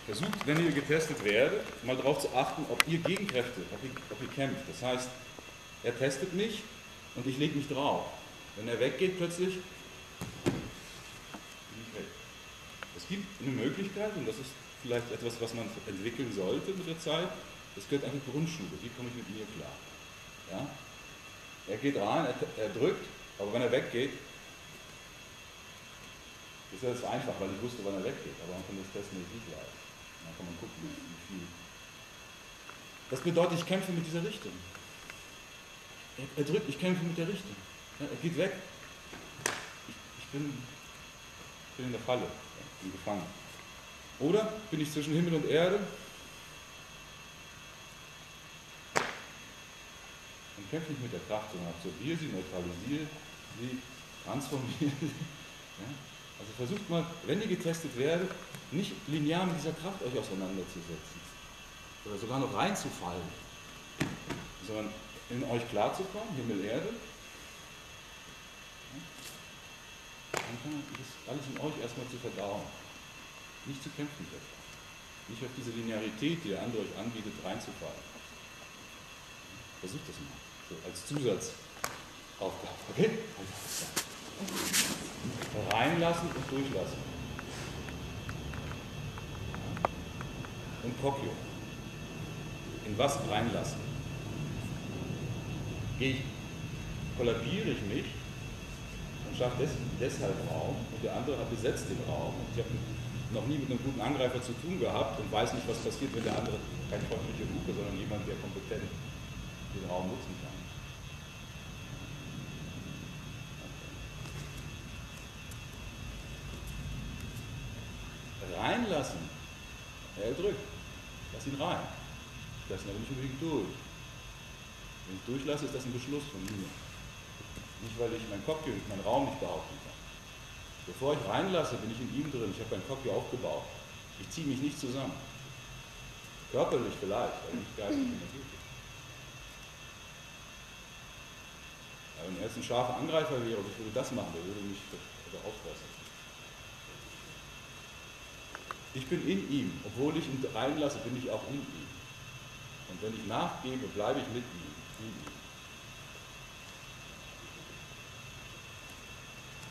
Versucht, wenn ihr getestet werdet, mal darauf zu achten, ob ihr Gegenkräfte, ob ihr kämpft. Das heißt, er testet mich und ich lege mich drauf. Wenn er weggeht, plötzlich bin ich weg. Es gibt eine Möglichkeit, und das ist vielleicht etwas, was man entwickeln sollte mit der Zeit, das gehört eigentlich Grundschule, wie komme ich mit mir klar. Ja? Er geht rein, er drückt, aber wenn er weggeht, ist das einfach, weil ich wusste, wann er weggeht, aber man kann das testen, wenn ich nicht weiß. Dann kann man gucken, wie viel. Das bedeutet, ich kämpfe mit dieser Richtung. Er drückt, ich kämpfe mit der Richtung. Ja, er geht weg. Ich bin in der Falle, ich bin gefangen. Oder bin ich zwischen Himmel und Erde und kämpfe nicht mit der Kraft, sondern absorbiere sie, neutralisiere sie, transformiere sie. Ja? Also versucht mal, wenn ihr getestet werdet, nicht linear mit dieser Kraft euch auseinanderzusetzen oder sogar noch reinzufallen, sondern in euch klarzukommen, Himmel, Erde. Dann kann man das alles in euch erstmal zu verdauen. Nicht zu kämpfen mit der Kraft. Nicht auf diese Linearität, die der andere euch anbietet, reinzufallen. Versucht das mal, so als Zusatzaufgabe. Okay? Reinlassen und durchlassen. Und Kokyo. In was reinlassen? Kollabiere ich mich und schaffe deshalb Raum und der andere hat besetzt den Raum. Und ich habe noch nie mit einem guten Angreifer zu tun gehabt und weiß nicht, was passiert, wenn der andere kein freundlicher Luke, sondern jemand, der kompetent den Raum nutzen kann. Reinlassen. Er drückt. Lass ihn rein. Ich lasse ihn aber nicht unbedingt durch. Wenn ich durchlasse, ist das ein Beschluss von mir. Nicht, weil ich mein Kopf und meinen Raum nicht behaupten kann. Bevor ich reinlasse, bin ich in ihm drin. Ich habe mein Kopf aufgebaut. Ich ziehe mich nicht zusammen. Körperlich vielleicht, aber nicht geistig energetisch. Ja, wenn er jetzt ein scharfer Angreifer wäre und ich würde das machen, der würde mich auffressen. Ich bin in ihm. Obwohl ich ihn reinlasse, bin ich auch in ihm. Und wenn ich nachgebe, bleibe ich mit ihm.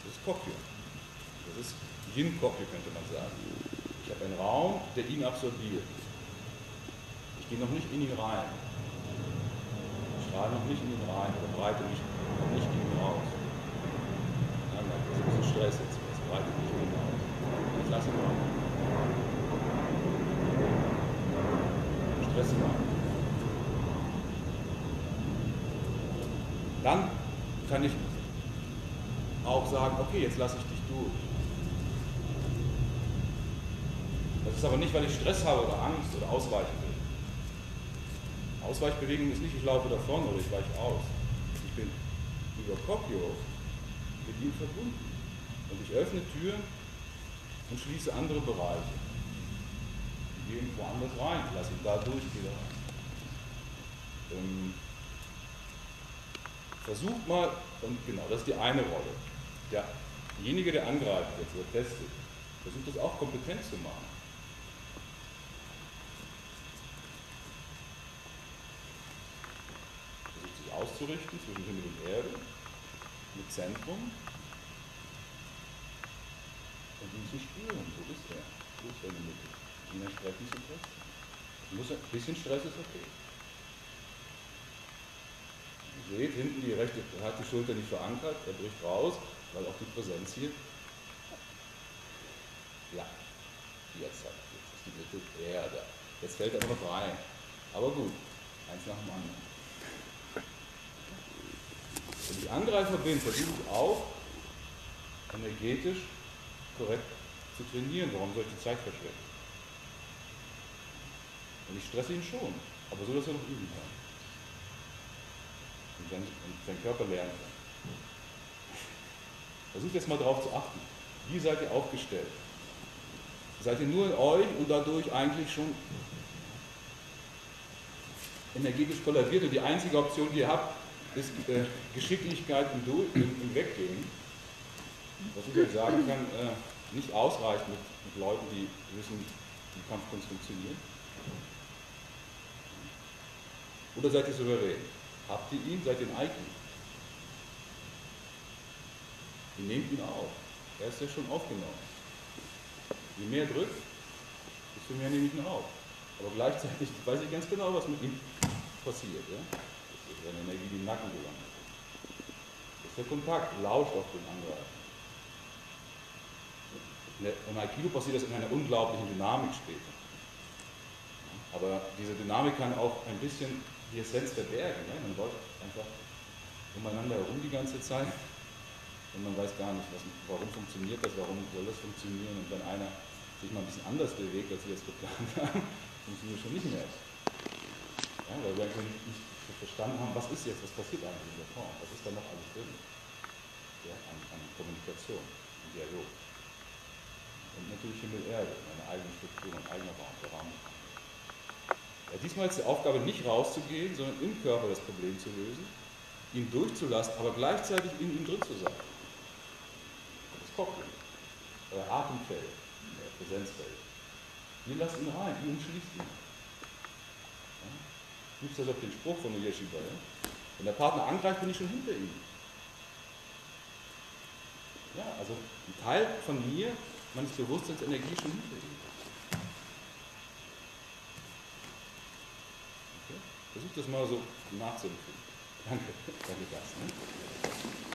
Das ist Kokyo. Das ist Yin-Kokyo, könnte man sagen. Ich habe einen Raum, der ihn absorbiert. Ich gehe noch nicht in ihn rein. Ich strahle noch nicht in ihn rein oder breite mich noch nicht in ihn aus. Ja, das ist ein bisschen Stress jetzt. Das breitet mich in ihn aus. Ich lasse ihn rein. Stress rein. Dann kann ich auch sagen, okay, jetzt lasse ich dich durch. Das ist aber nicht, weil ich Stress habe oder Angst oder ausweichen will. Ausweichbewegung ist nicht, ich laufe davon oder ich weiche aus. Ich bin über Kokyo mit ihm verbunden. Und ich öffne Türen und schließe andere Bereiche. Ich gehe woanders rein, lasse ihn da durch, gehe da rein. Versucht mal, und genau, das ist die eine Rolle. Derjenige, der angreift jetzt oder testet, versucht das auch kompetent zu machen. Versucht sich auszurichten zwischen Himmel und Erde, mit Zentrum, und ihn zu spüren. So ist er. So ist seine Mitte. Ihn entsprechend zu testen. Ein bisschen Stress ist okay. Ihr seht, hinten die rechte hat die Schulter nicht verankert, er bricht raus, weil auch die Präsenz hier. Ja, jetzt ist die Mitte Erde. Jetzt fällt er noch rein. Aber gut, eins nach dem anderen. Wenn ich Angreifer bin, versuche ich auch, energetisch korrekt zu trainieren. Warum soll ich die Zeit verschwenden? Und ich stresse ihn schon, aber so, dass er noch üben kann. Und sein Körper lernen kann. Versucht jetzt mal darauf zu achten. Wie seid ihr aufgestellt? Seid ihr nur in euch und dadurch eigentlich schon energetisch kollabiert und die einzige Option, die ihr habt, ist Geschicklichkeit im Weggehen. Was ich euch sagen kann, nicht ausreicht mit Leuten, die wissen, die Kampfkunst funktioniert? Oder seid ihr souverän? Habt ihr ihn, seid ihr ein Aikido? Ihr nehmt ihn auf. Er ist ja schon aufgenommen. Je mehr drückt, desto mehr nehme ich ihn auf. Aber gleichzeitig weiß ich ganz genau, was mit ihm passiert. Ja? Das ist seine Energie, die im Nacken gelandet. Das ist der Kontakt, lauscht auf den Angreifer. Im Aikido passiert das in einer unglaublichen Dynamik später. Aber diese Dynamik kann auch ein bisschen die Essenz verbergen. Ja? Man läuft einfach umeinander herum die ganze Zeit und man weiß gar nicht, warum funktioniert das, warum soll das funktionieren. Und wenn einer sich mal ein bisschen anders bewegt, als wir es geplant haben, funktioniert schon nicht mehr. Ja, weil wir einfach nicht verstanden haben, was ist jetzt, was passiert eigentlich in dieser Form, was ist da noch alles drin, ja, an Kommunikation, an Dialog. Und natürlich Himmel-Erde, eine eigene Struktur, ein eigener Raum, der Raum. Ja, diesmal ist die Aufgabe nicht rauszugehen, sondern im Körper das Problem zu lösen, ihn durchzulassen, aber gleichzeitig in ihm drin zu sein. Das Cockpit, euer Atemfeld, euer Präsenzfeld. Ihr lasst ihn rein, ihr umschließt ihn. Ja? Gibt es das auf den Spruch von der Yeshiva? Ja? Wenn der Partner angreift, bin ich schon hinter ihm. Ja, also ein Teil von mir, meines Bewusstseinsenergie ist schon hinter ihm. Okay? Versucht das mal so nachzuempfinden. Danke, danke das. Ne?